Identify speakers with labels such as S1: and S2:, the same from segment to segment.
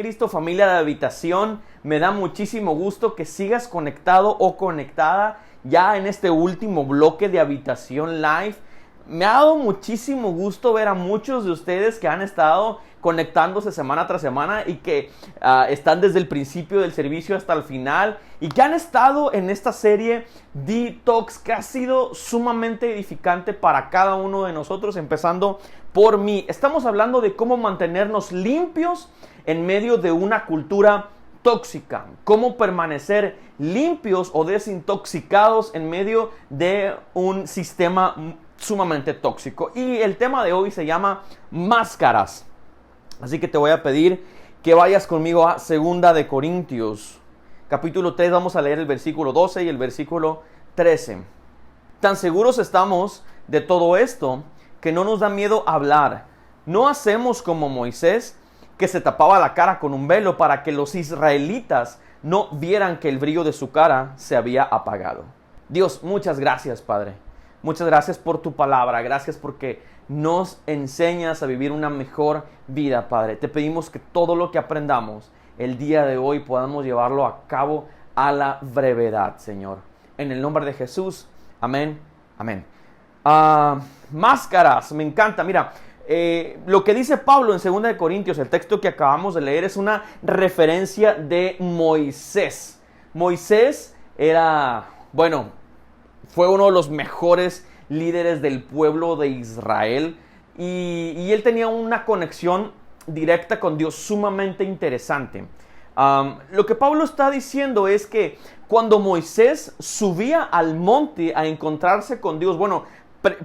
S1: Cristo, familia de habitación, me da muchísimo gusto que sigas conectado o conectada ya en este último bloque de Habitación Live. Me ha dado muchísimo gusto ver a muchos de ustedes que han estado conectándose semana tras semana y que están desde el principio del servicio hasta el final y que han estado en esta serie Detox que ha sido sumamente edificante para cada uno de nosotros, empezando por mí. Estamos hablando de cómo mantenernos limpios en medio de una cultura tóxica, cómo permanecer limpios o desintoxicados en medio de un sistema sumamente tóxico. Y el tema de hoy se llama máscaras. Así que te voy a pedir que vayas conmigo a 2 de Corintios, capítulo 3, vamos a leer el versículo 12 y el versículo 13. Tan seguros estamos de todo esto que no nos da miedo hablar. No hacemos como Moisés, que se tapaba la cara con un velo para que los israelitas no vieran que el brillo de su cara se había apagado. Dios, muchas gracias, Padre. Muchas gracias por tu palabra. Gracias porque nos enseñas a vivir una mejor vida, Padre. Te pedimos que todo lo que aprendamos el día de hoy podamos llevarlo a cabo a la brevedad, Señor. En el nombre de Jesús. Amén. Amén. Máscaras. Me encanta. Mira, lo que dice Pablo en 2 de Corintios, el texto que acabamos de leer, es una referencia de Moisés. Moisés era, fue uno de los mejores líderes del pueblo de Israel y él tenía una conexión directa con Dios sumamente interesante. Lo que Pablo está diciendo es que cuando Moisés subía al monte a encontrarse con Dios,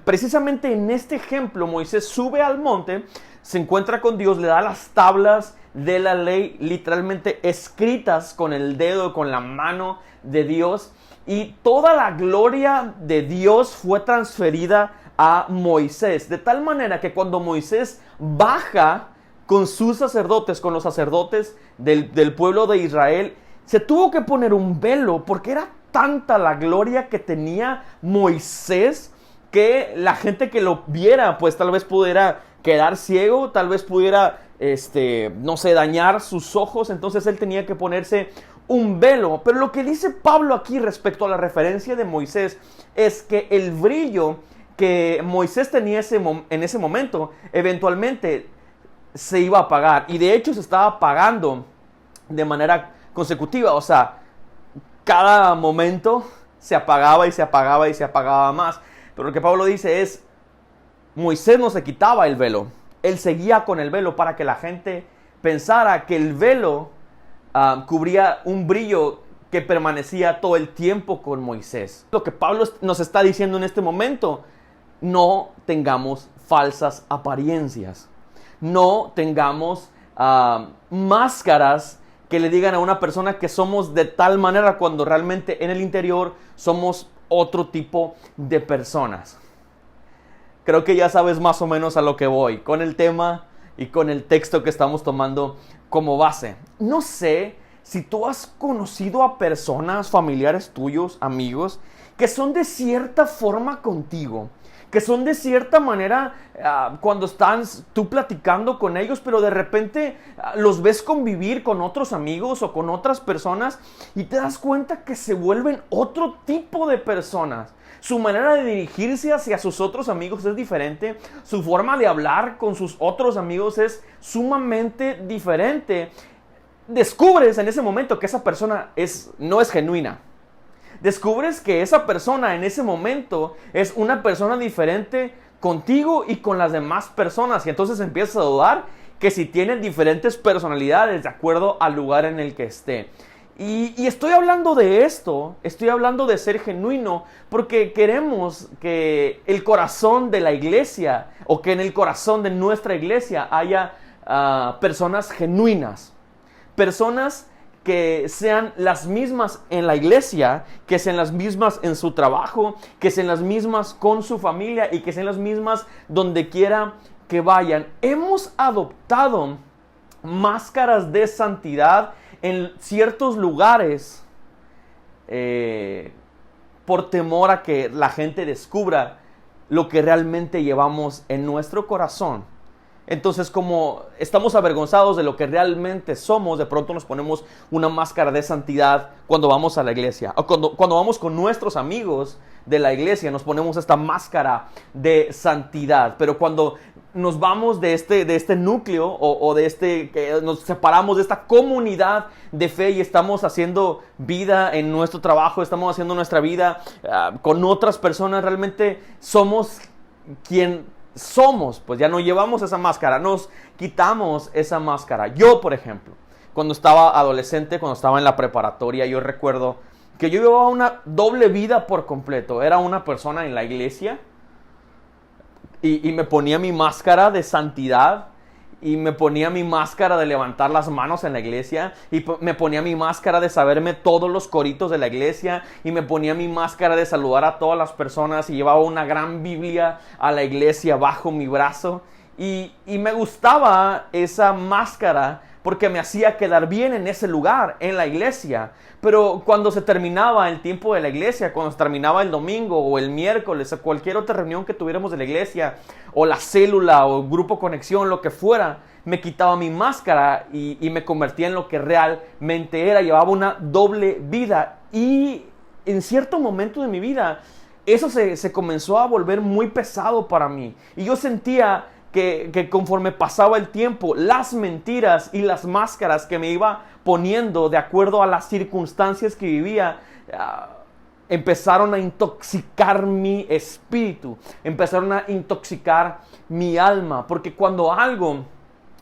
S1: precisamente en este ejemplo, Moisés sube al monte, se encuentra con Dios, le da las tablas de la ley literalmente escritas con el dedo, con la mano de Dios, y toda la gloria de Dios fue transferida a Moisés, de tal manera que cuando Moisés baja con sus sacerdotes, con los sacerdotes del pueblo de Israel, se tuvo que poner un velo porque era tanta la gloria que tenía Moisés que la gente que lo viera, pues tal vez pudiera quedar ciego, tal vez pudiera, dañar sus ojos. Entonces él tenía que ponerse un velo. Pero lo que dice Pablo aquí respecto a la referencia de Moisés es que el brillo que Moisés tenía en ese momento eventualmente se iba a apagar. Y de hecho se estaba apagando de manera consecutiva. O sea, cada momento se apagaba y se apagaba y se apagaba más. Pero lo que Pablo dice es, Moisés no se quitaba el velo. Él seguía con el velo para que la gente pensara que el velo cubría un brillo que permanecía todo el tiempo con Moisés. Lo que Pablo nos está diciendo en este momento, no tengamos falsas apariencias. No tengamos máscaras que le digan a una persona que somos de tal manera cuando realmente en el interior somos otro tipo de personas. Creo que ya sabes más o menos a lo que voy con el tema y con el texto que estamos tomando como base. No sé si tú has conocido a personas, familiares tuyos, amigos, que son de cierta forma contigo, que son de cierta manera cuando estás tú platicando con ellos, pero de repente los ves convivir con otros amigos o con otras personas y te das cuenta que se vuelven otro tipo de personas. Su manera de dirigirse hacia sus otros amigos es diferente. Su forma de hablar con sus otros amigos es sumamente diferente. Descubres en ese momento que esa persona no es genuina. Descubres que esa persona en ese momento es una persona diferente contigo y con las demás personas. Y entonces empiezas a dudar que si tienen diferentes personalidades de acuerdo al lugar en el que esté. Y estoy hablando de esto, estoy hablando de ser genuino, porque queremos que el corazón de la iglesia o que en el corazón de nuestra iglesia haya personas genuinas, personas que sean las mismas en la iglesia, que sean las mismas en su trabajo, que sean las mismas con su familia y que sean las mismas donde quiera que vayan. Hemos adoptado máscaras de santidad en ciertos lugares por temor a que la gente descubra lo que realmente llevamos en nuestro corazón Entonces, como estamos avergonzados de lo que realmente somos, de pronto nos ponemos una máscara de santidad cuando vamos a la iglesia. O cuando vamos con nuestros amigos de la iglesia, nos ponemos esta máscara de santidad. Pero cuando nos vamos de este núcleo que nos separamos de esta comunidad de fe y estamos haciendo vida en nuestro trabajo, estamos haciendo nuestra vida con otras personas, realmente somos quien somos, pues ya no llevamos esa máscara, nos quitamos esa máscara. Yo, por ejemplo, cuando estaba adolescente, cuando estaba en la preparatoria, yo recuerdo que yo llevaba una doble vida por completo. Era una persona en la iglesia y me ponía mi máscara de santidad y me ponía mi máscara de levantar las manos en la iglesia y me ponía mi máscara de saberme todos los coritos de la iglesia y me ponía mi máscara de saludar a todas las personas y llevaba una gran Biblia a la iglesia bajo mi brazo y me gustaba esa máscara porque me hacía quedar bien en ese lugar, en la iglesia. Pero cuando se terminaba el tiempo de la iglesia, cuando se terminaba el domingo o el miércoles o cualquier otra reunión que tuviéramos de la iglesia, o la célula o grupo conexión, lo que fuera, me quitaba mi máscara y me convertía en lo que realmente era. Llevaba una doble vida y en cierto momento de mi vida eso se comenzó a volver muy pesado para mí. Y yo sentía que conforme pasaba el tiempo, las mentiras y las máscaras que me iba poniendo de acuerdo a las circunstancias que vivía, empezaron a intoxicar mi espíritu, empezaron a intoxicar mi alma, porque cuando algo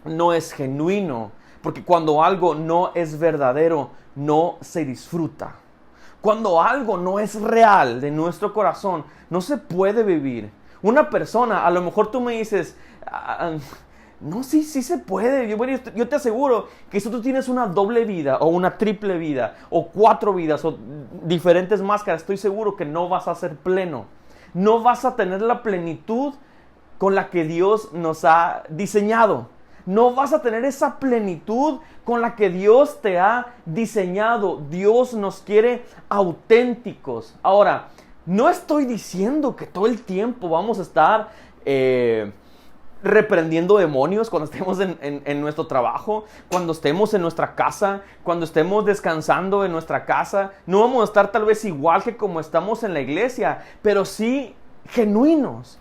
S1: no es genuino, porque cuando algo no es verdadero, no se disfruta. Cuando algo no es real de nuestro corazón, no se puede vivir. Una persona, a lo mejor tú me dices, no, sí se puede. Yo te aseguro que si tú tienes una doble vida o una triple vida o 4 vidas o diferentes máscaras, estoy seguro que no vas a ser pleno. No vas a tener la plenitud con la que Dios nos ha diseñado. No vas a tener esa plenitud con la que Dios te ha diseñado. Dios nos quiere auténticos. Ahora, no estoy diciendo que todo el tiempo vamos a estar reprendiendo demonios cuando estemos en nuestro trabajo, cuando estemos en nuestra casa, cuando estemos descansando en nuestra casa. No vamos a estar tal vez igual que como estamos en la iglesia, pero sí genuinos.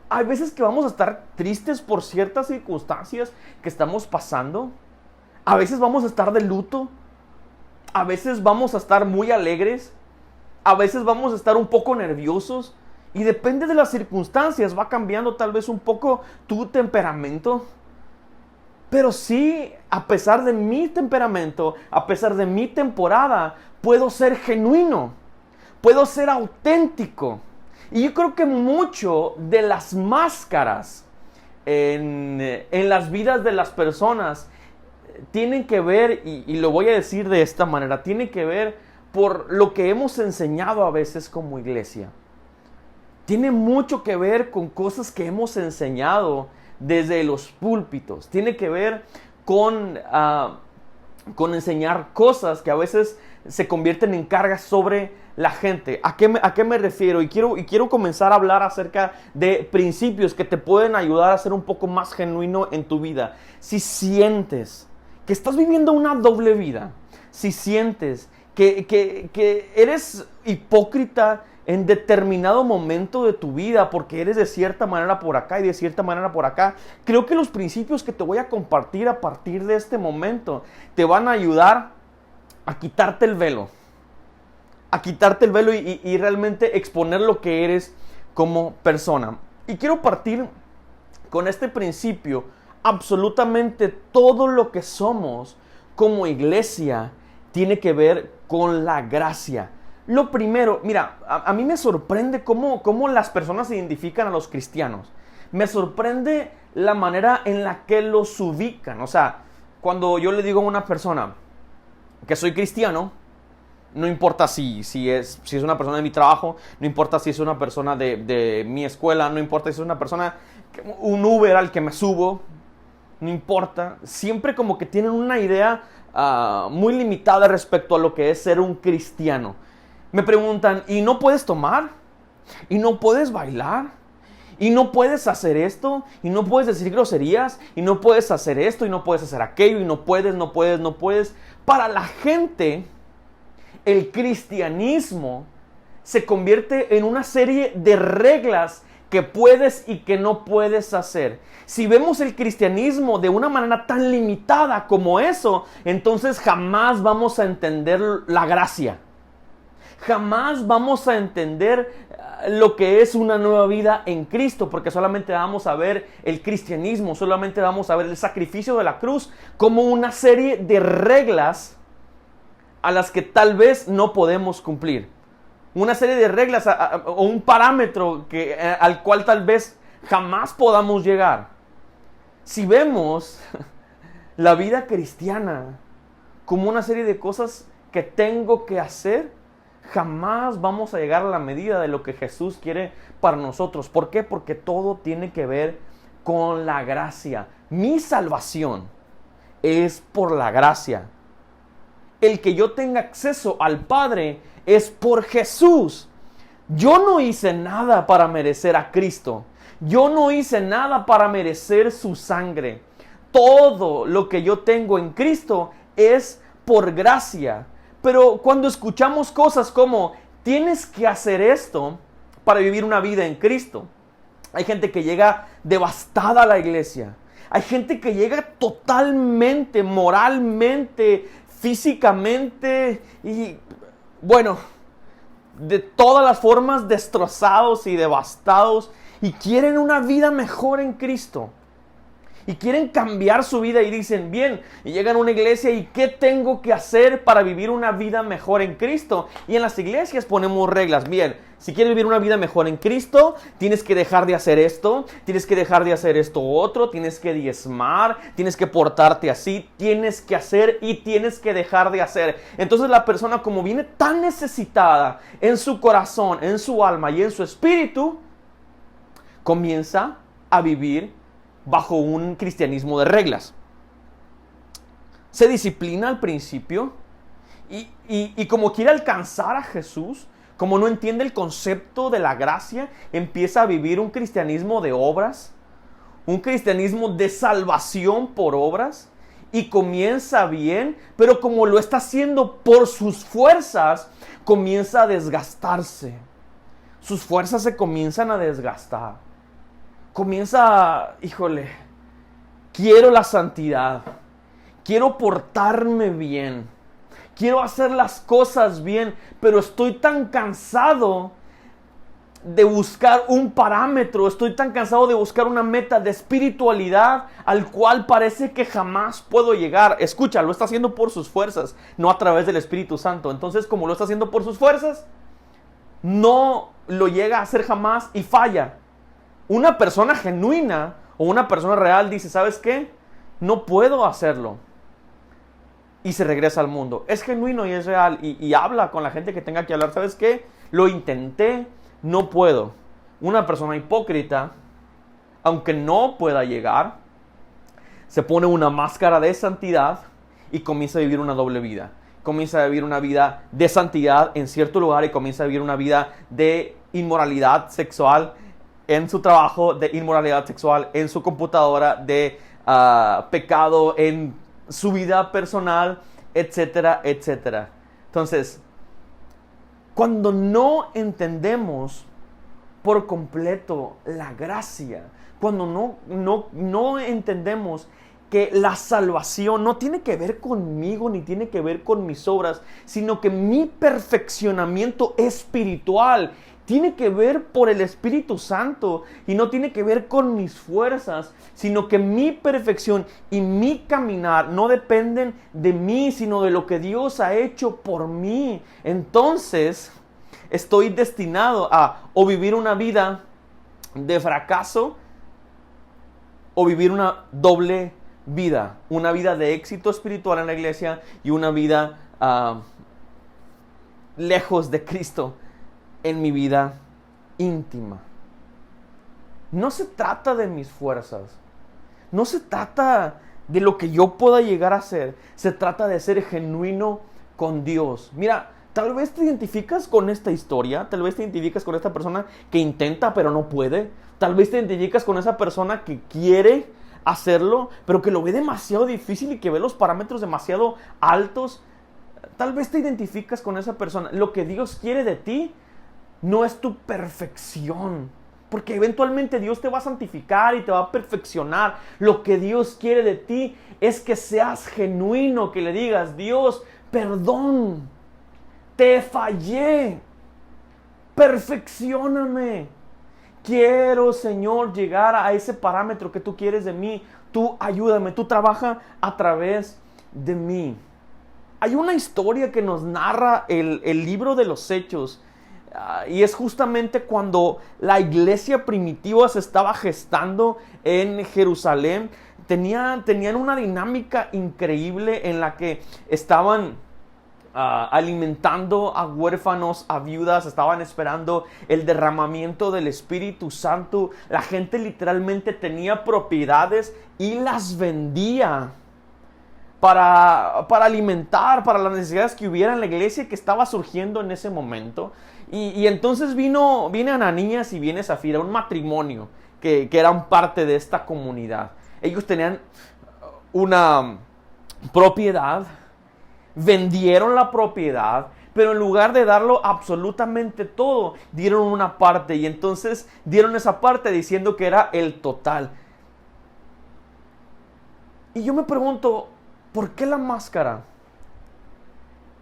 S1: Hay veces que vamos a estar tristes por ciertas circunstancias que estamos pasando. A veces vamos a estar de luto. A veces vamos a estar muy alegres. A veces vamos a estar un poco nerviosos. Y depende de las circunstancias, va cambiando tal vez un poco tu temperamento. Pero sí, a pesar de mi temperamento, a pesar de mi temporada, puedo ser genuino. Puedo ser auténtico. Y yo creo que mucho de las máscaras en las vidas de las personas tienen que ver, y lo voy a decir de esta manera, tienen que ver por lo que hemos enseñado a veces como iglesia. Tiene mucho que ver con cosas que hemos enseñado desde los púlpitos. Tiene que ver con enseñar cosas que a veces se convierten en cargas sobre la gente. ¿A qué me refiero? Y quiero comenzar a hablar acerca de principios que te pueden ayudar a ser un poco más genuino en tu vida. Si sientes que estás viviendo una doble vida, si sientes que eres hipócrita en determinado momento de tu vida porque eres de cierta manera por acá y de cierta manera por acá, creo que los principios que te voy a compartir a partir de este momento te van a ayudar a quitarte el velo. A quitarte el velo y realmente exponer lo que eres como persona. Y quiero partir con este principio. Absolutamente todo lo que somos como iglesia tiene que ver con la gracia. Lo primero, mira, a mí me sorprende cómo las personas identifican a los cristianos. Me sorprende la manera en la que los ubican. O sea, cuando yo le digo a una persona que soy cristiano, no importa si es una persona de mi trabajo, no importa si es una persona de mi escuela, no importa si es una persona, un Uber al que me subo, no importa. Siempre como que tienen una idea muy limitada respecto a lo que es ser un cristiano. Me preguntan, ¿y no puedes tomar? ¿Y no puedes bailar? Y no puedes hacer esto, y no puedes decir groserías, y no puedes hacer esto, y no puedes hacer aquello, y no puedes. Para la gente, el cristianismo se convierte en una serie de reglas que puedes y que no puedes hacer. Si vemos el cristianismo de una manera tan limitada como eso, entonces jamás vamos a entender la gracia. Jamás vamos a entender lo que es una nueva vida en Cristo, porque solamente vamos a ver el cristianismo, solamente vamos a ver el sacrificio de la cruz como una serie de reglas a las que tal vez no podemos cumplir. Una serie de reglas o un parámetro al cual tal vez jamás podamos llegar. Si vemos la vida cristiana como una serie de cosas que tengo que hacer, jamás vamos a llegar a la medida de lo que Jesús quiere para nosotros. ¿Por qué? Porque todo tiene que ver con la gracia. Mi salvación es por la gracia. El que yo tenga acceso al Padre es por Jesús. Yo no hice nada para merecer a Cristo. Yo no hice nada para merecer su sangre. Todo lo que yo tengo en Cristo es por gracia. Pero cuando escuchamos cosas como tienes que hacer esto para vivir una vida en Cristo, hay gente que llega devastada a la iglesia. Hay gente que llega totalmente, moralmente, físicamente y, bueno, de todas las formas destrozados y devastados y quieren una vida mejor en Cristo. Y quieren cambiar su vida y dicen, bien, y llegan a una iglesia y ¿qué tengo que hacer para vivir una vida mejor en Cristo? Y en las iglesias ponemos reglas. Bien, si quieres vivir una vida mejor en Cristo, tienes que dejar de hacer esto, tienes que dejar de hacer esto otro, tienes que diezmar, tienes que portarte así, tienes que hacer y tienes que dejar de hacer. Entonces la persona, como viene tan necesitada en su corazón, en su alma y en su espíritu, comienza a vivir bajo un cristianismo de reglas. Se disciplina al principio y como quiere alcanzar a Jesús, como no entiende el concepto de la gracia, empieza a vivir un cristianismo de obras, un cristianismo de salvación por obras, y comienza bien, pero como lo está haciendo por sus fuerzas, comienza a desgastarse. Sus fuerzas se comienzan a desgastar. Comienza, híjole, quiero la santidad, quiero portarme bien, quiero hacer las cosas bien, pero estoy tan cansado de buscar un parámetro, estoy tan cansado de buscar una meta de espiritualidad al cual parece que jamás puedo llegar. Escucha, lo está haciendo por sus fuerzas, no a través del Espíritu Santo. Entonces, como lo está haciendo por sus fuerzas, no lo llega a hacer jamás y falla. Una persona genuina o una persona real dice, ¿sabes qué? No puedo hacerlo. Y se regresa al mundo. Es genuino y es real y habla con la gente que tenga que hablar. ¿Sabes qué? Lo intenté, no puedo. Una persona hipócrita, aunque no pueda llegar, se pone una máscara de santidad y comienza a vivir una doble vida. Comienza a vivir una vida de santidad en cierto lugar y comienza a vivir una vida de inmoralidad sexual en su trabajo, de inmoralidad sexual en su computadora, de pecado en su vida personal, etcétera, etcétera. Entonces, cuando no entendemos por completo la gracia, cuando no entendemos que la salvación no tiene que ver conmigo ni tiene que ver con mis obras, sino que mi perfeccionamiento espiritual tiene que ver por el Espíritu Santo y no tiene que ver con mis fuerzas, sino que mi perfección y mi caminar no dependen de mí, sino de lo que Dios ha hecho por mí. Entonces, estoy destinado a o vivir una vida de fracaso o vivir una doble vida. Una vida de éxito espiritual en la iglesia y una vida lejos de Cristo en mi vida íntima. No se trata de mis fuerzas. No se trata de lo que yo pueda llegar a ser. Se trata de ser genuino con Dios. Mira, Tal vez te identificas con esta historia, tal vez te identificas con esta persona que intenta pero no puede, tal vez te identificas con esa persona que quiere hacerlo, pero que lo ve demasiado difícil y que ve los parámetros demasiado altos. Tal vez te identificas con esa persona. Lo que Dios quiere de ti no es tu perfección, porque eventualmente Dios te va a santificar y te va a perfeccionar. Lo que Dios quiere de ti es que seas genuino, que le digas: Dios, perdón, te fallé, perfeccióname. Quiero, Señor, llegar a ese parámetro que tú quieres de mí. Tú ayúdame, tú trabaja a través de mí. Hay una historia que nos narra el libro de los Hechos. Y es justamente cuando la iglesia primitiva se estaba gestando en Jerusalén. Tenían una dinámica increíble en la que estaban alimentando a huérfanos, a viudas, estaban esperando el derramamiento del Espíritu Santo. La gente literalmente tenía propiedades y las vendía para alimentar, para las necesidades que hubiera en la iglesia que estaba surgiendo en ese momento. Y entonces viene Ananías y viene Zafira, un matrimonio que eran parte de esta comunidad. Ellos tenían una propiedad, vendieron la propiedad, pero en lugar de darlo absolutamente todo, dieron una parte. Y entonces dieron esa parte diciendo que era el total. Y yo me pregunto, ¿por qué la máscara?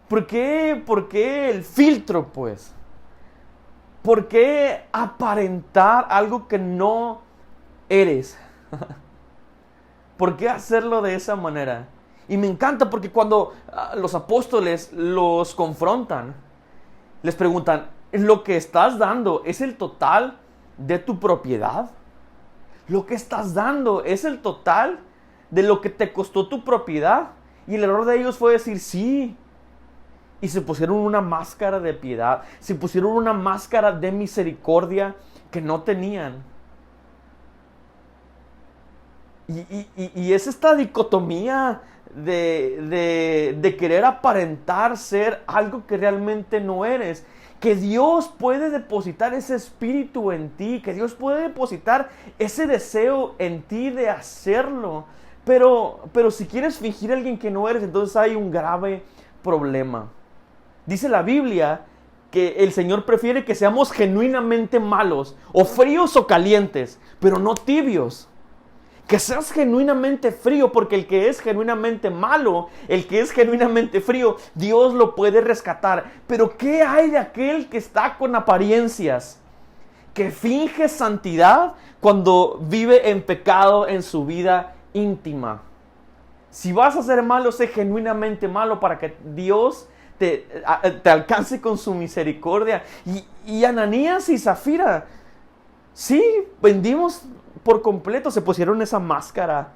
S1: ¿Por qué el filtro, pues? ¿Por qué aparentar algo que no eres? ¿Por qué hacerlo de esa manera? Y me encanta porque cuando los apóstoles los confrontan, les preguntan: ¿lo que estás dando es el total de tu propiedad? ¿Lo que estás dando es el total de lo que te costó tu propiedad? Y el error de ellos fue decir sí. Y se pusieron una máscara de piedad, se pusieron una máscara de misericordia que no tenían. Y es esta dicotomía de querer aparentar ser algo que realmente no eres. Que Dios puede depositar ese espíritu en ti, que Dios puede depositar ese deseo en ti de hacerlo. Pero si quieres fingir a alguien que no eres, entonces hay un grave problema. Dice la Biblia que el Señor prefiere que seamos genuinamente malos, o fríos o calientes, pero no tibios. Que seas genuinamente frío, porque el que es genuinamente malo, el que es genuinamente frío, Dios lo puede rescatar. Pero ¿qué hay de aquel que está con apariencias? Que finge santidad cuando vive en pecado en su vida íntima. Si vas a ser malo, sé genuinamente malo para que Dios te alcance con su misericordia. Y Ananías y Zafira, sí, vendimos por completo, se pusieron esa máscara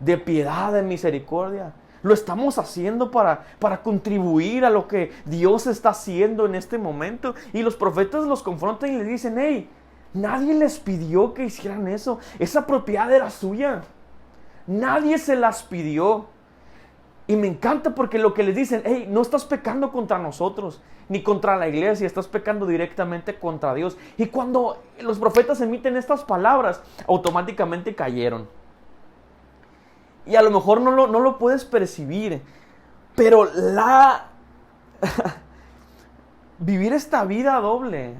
S1: de piedad, de misericordia. Lo estamos haciendo para contribuir a lo que Dios está haciendo en este momento. Y los profetas los confrontan y les dicen: hey, nadie les pidió que hicieran eso. Esa propiedad era suya. Nadie se las pidió. Y me encanta porque lo que les dicen: hey, no estás pecando contra nosotros, ni contra la iglesia, estás pecando directamente contra Dios. Y cuando los profetas emiten estas palabras, automáticamente cayeron. Y a lo mejor no lo puedes percibir, pero vivir esta vida doble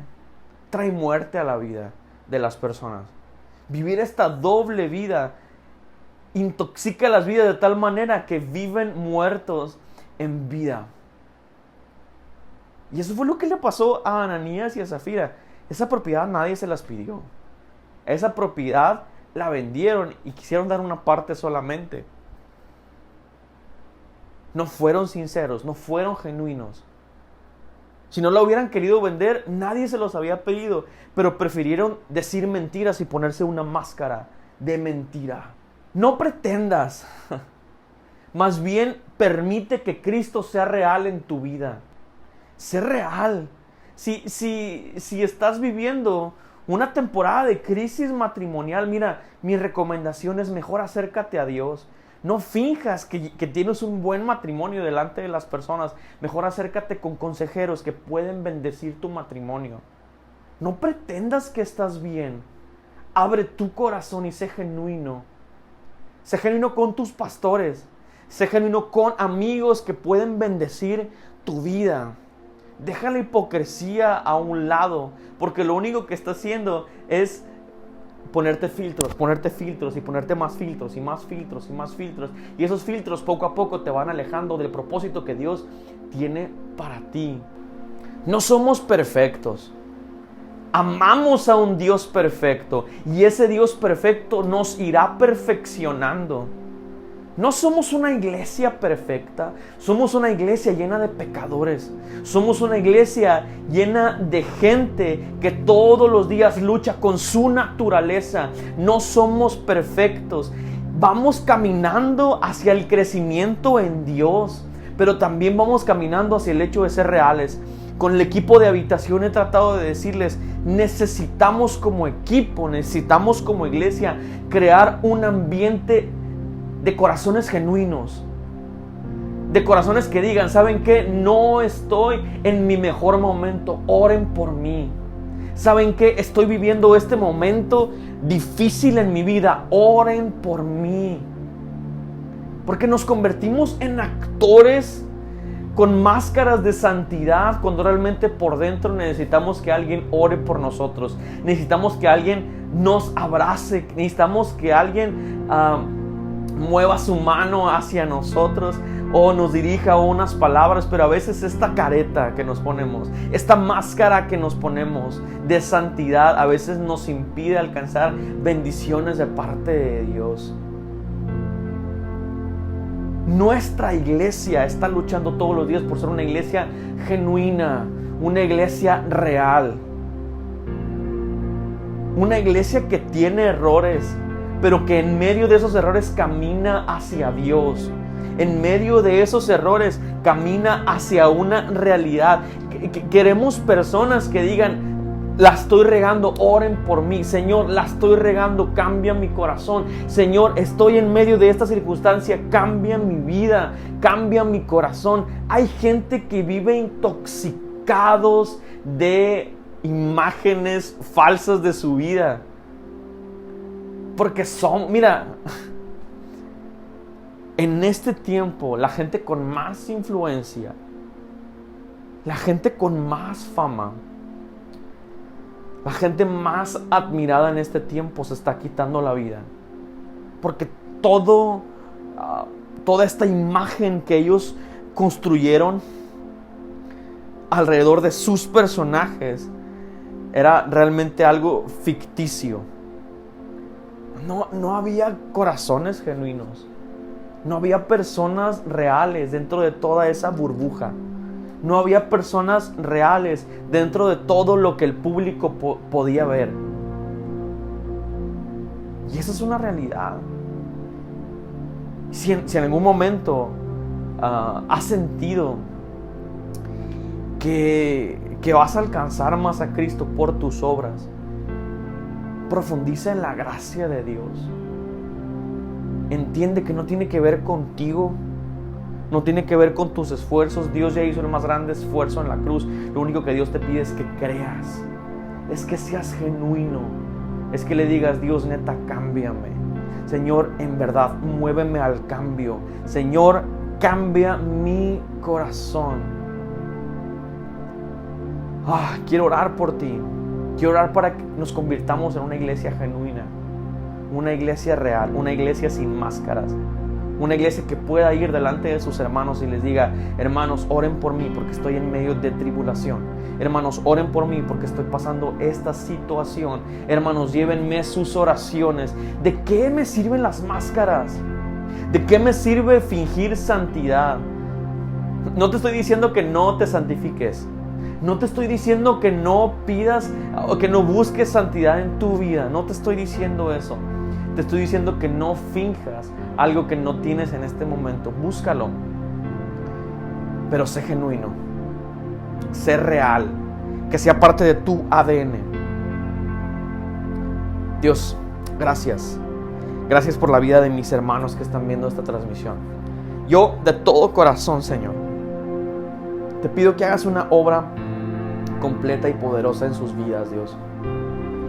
S1: trae muerte a la vida de las personas. Vivir esta doble vida intoxica las vidas de tal manera que viven muertos en vida. Y eso fue lo que le pasó a Ananías y a Zafira. Esa propiedad nadie se las pidió. Esa propiedad la vendieron y quisieron dar una parte solamente. No fueron sinceros, no fueron genuinos. Si no la hubieran querido vender, nadie se los había pedido, pero prefirieron decir mentiras y ponerse una máscara de mentira. No pretendas, más bien permite que Cristo sea real en tu vida. Sé real. Si estás viviendo una temporada de crisis matrimonial, mira, mi recomendación es: mejor acércate a Dios. No finjas que tienes un buen matrimonio delante de las personas. Mejor acércate con consejeros que pueden bendecir tu matrimonio. No pretendas que estás bien. Abre tu corazón y sé genuino. Sé genuino con tus pastores. Sé genuino con amigos que pueden bendecir tu vida. Deja la hipocresía a un lado, porque lo único que está haciendo es ponerte filtros y ponerte más filtros y más filtros y más filtros. Y esos filtros poco a poco te van alejando del propósito que Dios tiene para ti. No somos perfectos. Amamos a un Dios perfecto y ese Dios perfecto nos irá perfeccionando. No somos una iglesia perfecta, somos una iglesia llena de pecadores. Somos una iglesia llena de gente que todos los días lucha con su naturaleza. No somos perfectos. Vamos caminando hacia el crecimiento en Dios, pero también vamos caminando hacia el hecho de ser reales. Con el equipo de habitación he tratado de decirles, necesitamos como equipo, necesitamos como iglesia crear un ambiente de corazones genuinos, de corazones que digan, ¿saben qué? No estoy en mi mejor momento, oren por mí. ¿Saben qué? Estoy viviendo este momento difícil en mi vida, oren por mí. Porque nos convertimos en actores con máscaras de santidad cuando realmente por dentro necesitamos que alguien ore por nosotros. Necesitamos que alguien nos abrace, necesitamos que alguien mueva su mano hacia nosotros o nos dirija unas palabras, pero a veces esta careta que nos ponemos, esta máscara que nos ponemos de santidad, a veces nos impide alcanzar bendiciones de parte de Dios. Nuestra iglesia está luchando todos los días por ser una iglesia genuina, una iglesia real, una iglesia que tiene errores, pero que en medio de esos errores camina hacia Dios. En medio de esos errores camina hacia una realidad. Queremos personas que digan, la estoy regando, oren por mí. Señor, la estoy regando, cambia mi corazón. Señor, estoy en medio de esta circunstancia, cambia mi vida, cambia mi corazón. Hay gente que vive intoxicados de imágenes falsas de su vida. Porque mira, en este tiempo la gente con más influencia, la gente con más fama, la gente más admirada en este tiempo se está quitando la vida. Porque toda esta imagen que ellos construyeron alrededor de sus personajes era realmente algo ficticio. No había corazones genuinos. No había personas reales dentro de toda esa burbuja. No había personas reales dentro de todo lo que el público podía ver. Y esa es una realidad. Si en algún momento has sentido que vas a alcanzar más a Cristo por tus obras, profundiza en la gracia de Dios. Entiende que no tiene que ver contigo, no tiene que ver con tus esfuerzos. Dios ya hizo el más grande esfuerzo en la cruz. Lo único que Dios te pide es que creas, es que seas genuino, es que le digas, Dios, neta, cámbiame. Señor, en verdad, muéveme al cambio. Señor, cambia mi corazón. Quiero orar por ti. Quiero orar para que nos convirtamos en una iglesia genuina, una iglesia real, una iglesia sin máscaras, una iglesia que pueda ir delante de sus hermanos y les diga, hermanos, oren por mí porque estoy en medio de tribulación. Hermanos, oren por mí porque estoy pasando esta situación. Hermanos, llévenme sus oraciones. ¿De qué me sirven las máscaras? ¿De qué me sirve fingir santidad? No te estoy diciendo que no te santifiques. No te estoy diciendo que no pidas o que no busques santidad en tu vida. No te estoy diciendo eso. Te estoy diciendo que no finjas algo que no tienes en este momento. Búscalo. Pero sé genuino. Sé real. Que sea parte de tu ADN. Dios, gracias. Gracias por la vida de mis hermanos que están viendo esta transmisión. Yo de todo corazón, Señor, te pido que hagas una obra completa y poderosa en sus vidas, Dios.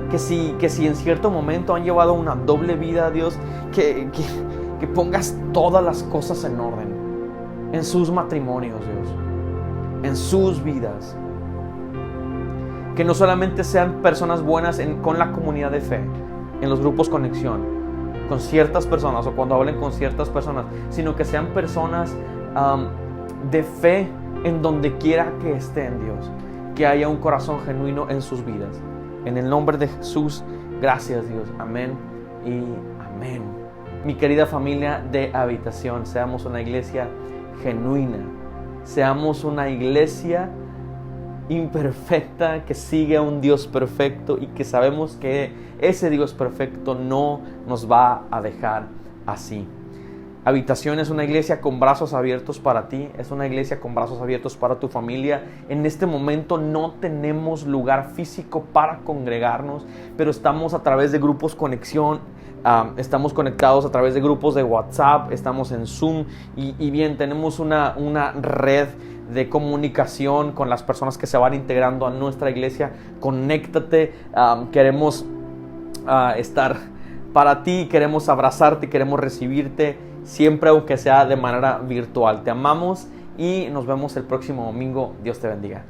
S1: Que si en cierto momento han llevado una doble vida, Dios, que pongas todas las cosas en orden en sus matrimonios, Dios, en sus vidas. Que no solamente sean personas buenas con la comunidad de fe, en los grupos Conexión, con ciertas personas o cuando hablen con ciertas personas, sino que sean personas de fe en donde quiera que estén, Dios. Que haya un corazón genuino en sus vidas. En el nombre de Jesús, gracias, Dios. Amén y amén. Mi querida familia de Habitación, seamos una iglesia genuina. Seamos una iglesia imperfecta que sigue a un Dios perfecto y que sabemos que ese Dios perfecto no nos va a dejar así. Habitación es una iglesia con brazos abiertos para ti, es una iglesia con brazos abiertos para tu familia. En este momento no tenemos lugar físico para congregarnos, pero estamos a través de grupos Conexión, estamos conectados a través de grupos de WhatsApp, estamos en Zoom y bien, tenemos una red de comunicación con las personas que se van integrando a nuestra iglesia. Conéctate, queremos estar para ti, queremos abrazarte, queremos recibirte siempre, aunque sea de manera virtual. Te amamos y nos vemos el próximo domingo. Dios te bendiga.